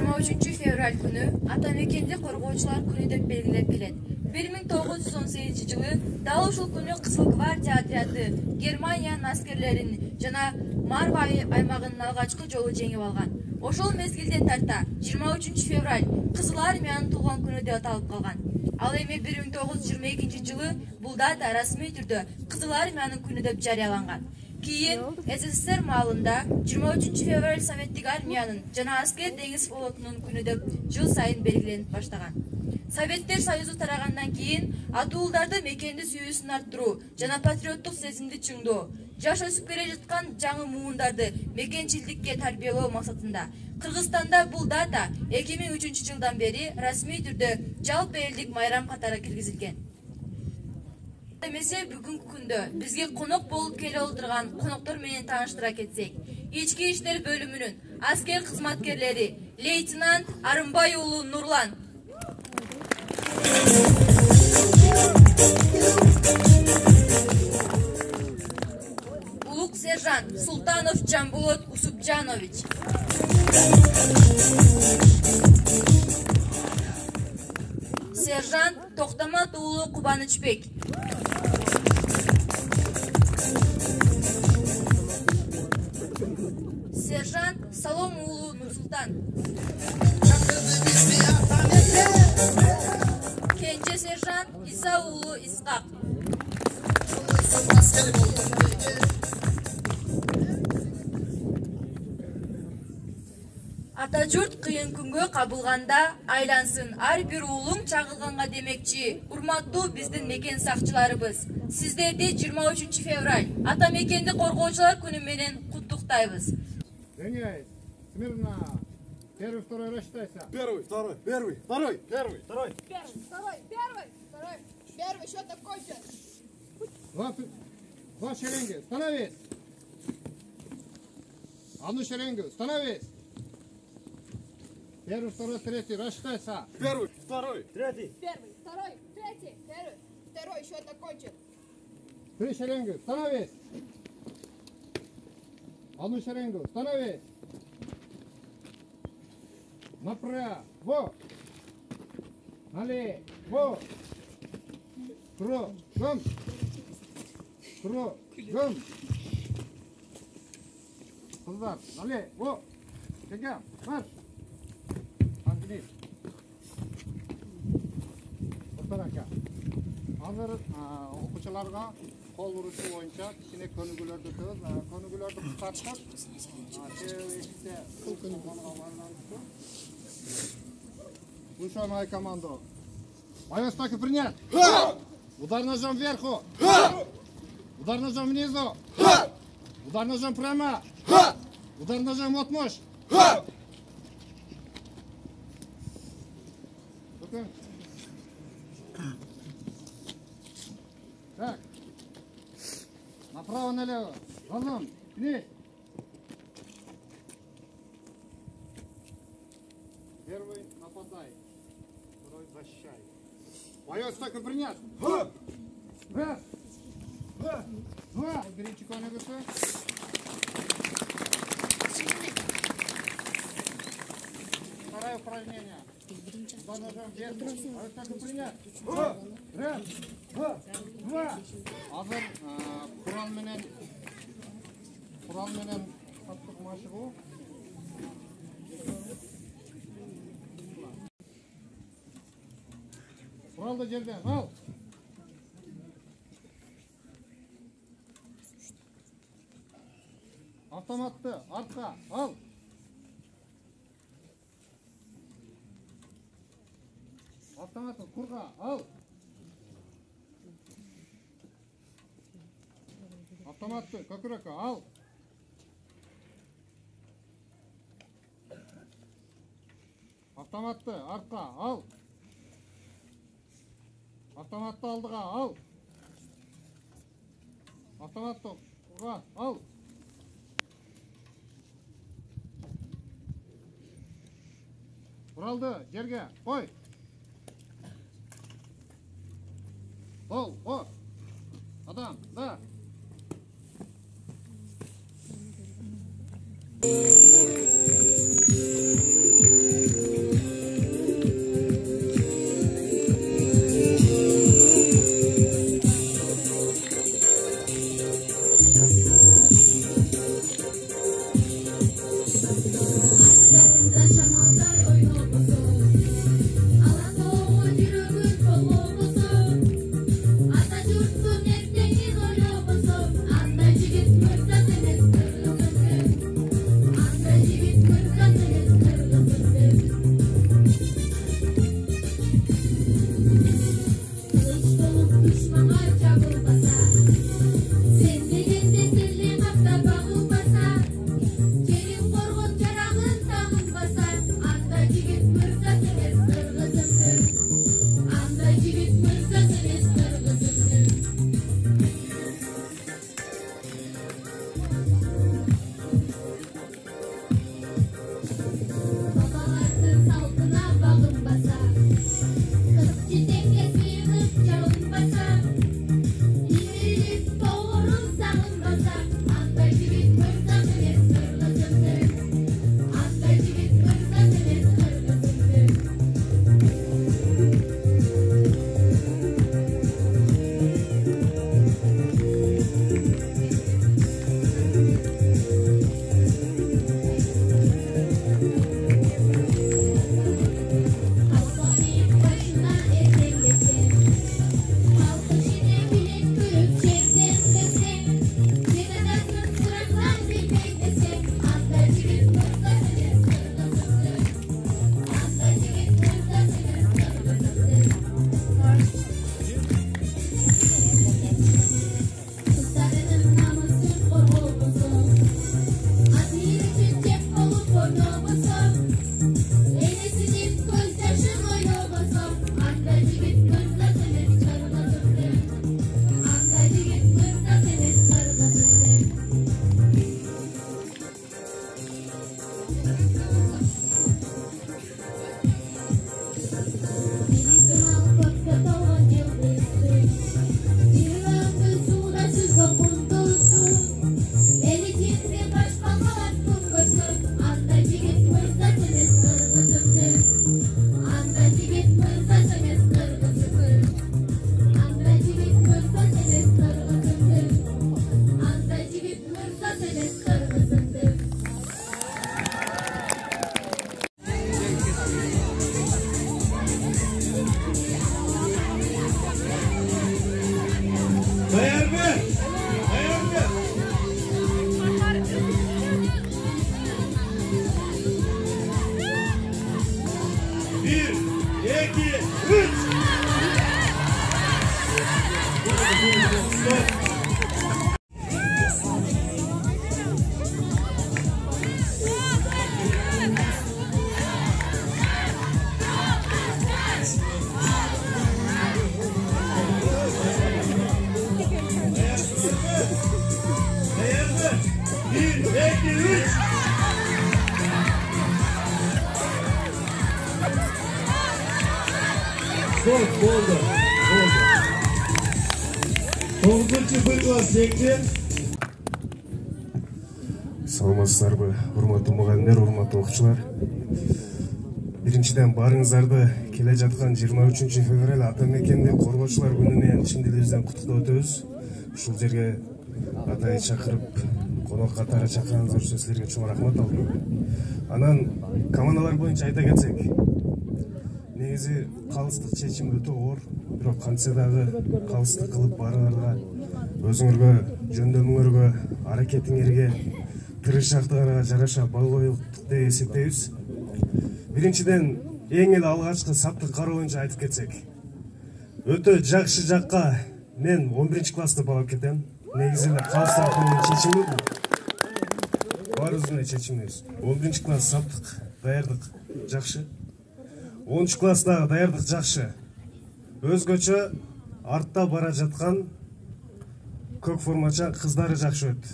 23 fevral күнү Атамекенди коргоочулар күнү деп белгилеп келет. 1918 жылы дал ушул күнү Кызыл гвардия отряды Германиянын аскерлерин жана Марва аймагынын алгачкы жолу жеңип алган. Ошол мезгилден тарта 23 февраль Кызыл армиянын туулган күнү деп аталып калган. Ал эми 1922 жылы бул дата расмий түрдө Кызыл армиянын күнү деп жарыяланган. Кийин СССР маалында 23 февраль Советтик армиянын жана аскер деңиз флотунун күнү деп жыл сайын белгиленип баштаган. Советтер Союзу тарагандан кийин атуулдарды мекенди сүйүүсүн арттыруу жана патриоттук сезимди чыңдоо, жаш өсүп келе жаткан жаңы муундарды мекенчилдикке тарбиялоо максатында Кыргызстанда бул дата 2003 жылдан бери расмий түрдө жалпы элдик майрам катары киргизилген. Эмесе бүгүнкү күндө бизге конок болуп келе отурган коноктор менен тааныштыра кетсек, ички иштер бөлүмүнүн аскер кызматкерлери лейтенант Арымбай уулу Нурлан, улук сержант Султанов Жамбулот Усупжанович, сержант Токтамат уулу Кубанычбек, сержант Салом уулу Нурсултан, кенже сержант Иса уулу Исқақ, ата журт кыйын күнгө кабылганда айлансын ар бир уулуң чагылганга демекчи. Урматтуу биздин мекен сакчыларыбыз, сиздерди 23 февраль ата мекенди коргоочулар күнү менен куттуктайбыз. Равняйсь. Смирно. Первый, второй, рассчитайся. Первый, второй, первый, второй, первый, второй. Первый, второй, первый, второй. Первый, счет такой же. Два шеренги. Становись. Одну шеренгу. Становись. Первый, второй, третий. Рассчитайся. Первый, второй, третий. Первый, второй, третий, первый, второй, счет такой же. Три шеренги. Становись. Одну шеренгу. Становись. Направо. Налево. Кругом. Кругом. Кыздар, налево. Бегем. Марш. Ангелин. Ортарака. Азыр окуучуларга кол урушуу боюнча кичине көнүгүүлөрдү өтөбүз. Көнүгүүлөрдү кыскартып, Слушай команду. Боец так и принять. Удар ножом вверху. Удар ножом внизу. Удар ножом прямо. Удар ножом от нож. Так. Направо, налево. Разом. Вниз. Первый нападай. Второй защищай. Боец так и принять. Раз. Два. Берите конегуса. Второе упражнение. Два ножом вверх. Боец так и принять. Раз. Два. Азыр Курал менен каттык машыгуу. Kuralda жерден ал. Автоматты артқа ал. Автоматты курға ал. Автоматты көкірекке ал. Автоматты артқа ал. Автоматты алдыға ал. Автоматты құрға ал. Құралды жерге қой. Бол, о. Адам, да. Oldu. 9-cı B класс лекте. Саламатсыздарбы, урматтуу мугалимдер, урматтуу окуучулар. Биринчиден баарыңыздарды келе жаткан 23 февраль ата мекенди коргоочулар күнү менен чын дилибизден куттуктап өтөбүз. Ушул жерге атайын чакырып, конок катары чакырганыңыздар үчүн силерге чоң рахмат алдым. Анан командалар боюнча айта кетсек, негизи калыстык чечим өтө оор, бирок кантсе дагы калыстык кылып баарыңарга, өзүңөргө, жөндөмүңөргө, аракетиңерге, тырышчактыгыңарга жараша бал коюптук деп эсептейбиз. Биринчиден, эң эле алгачкы саптык кароо боюнча айтып кетсек, өтө жакшы жакка мен 11 класста багып кетем. Негизи эле калыстыктын чечими бул. Баарыбыздын чечимибиз. 11 класс саптык, даярдык жакшы. 10 класстагы даярдык жакшы. Өзгөчө артта бара жаткан көк формача кыздары жакшы өттү.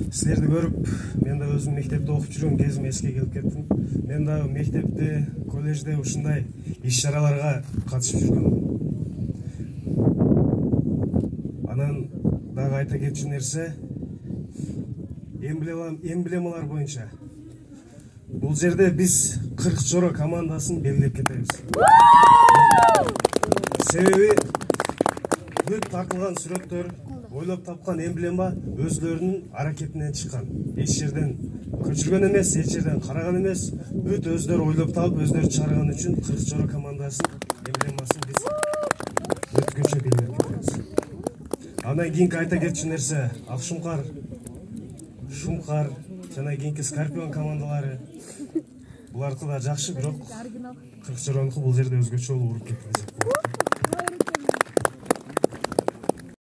Силерди көрүп, мен да өзүм мектепте окуп жүргөн кезим эске келип кеттим. Мен да мектепте, коллежде ушундай иш-чараларга катышып жүргөм. Анан дагы айта кетчү нерсе, эмблемалар боюнча бул жерде биз 40 чоро командасын белгилеп кетебиз. Себеби бүт тартылган сүрөттөр, ойлоп тапкан эмблема өзлөрүнүн аракетинен чыккан. Эч жерден көчүргөн эмес, эч жерден караган эмес, бүт өздөрү ойлоп таап, өздөрү чыгарган үчүн 40 чоро командасын эмблемасын биз өткөчө белгилеп кетебиз. Андан кийинки айта кетчү нерсе, Акшумкар, Шумкар жана кийинки Скорпион командалары. Булардыкы да жакшы, бирок 40 чоронуку бул жерде өзгөчө болуп уруп кетти.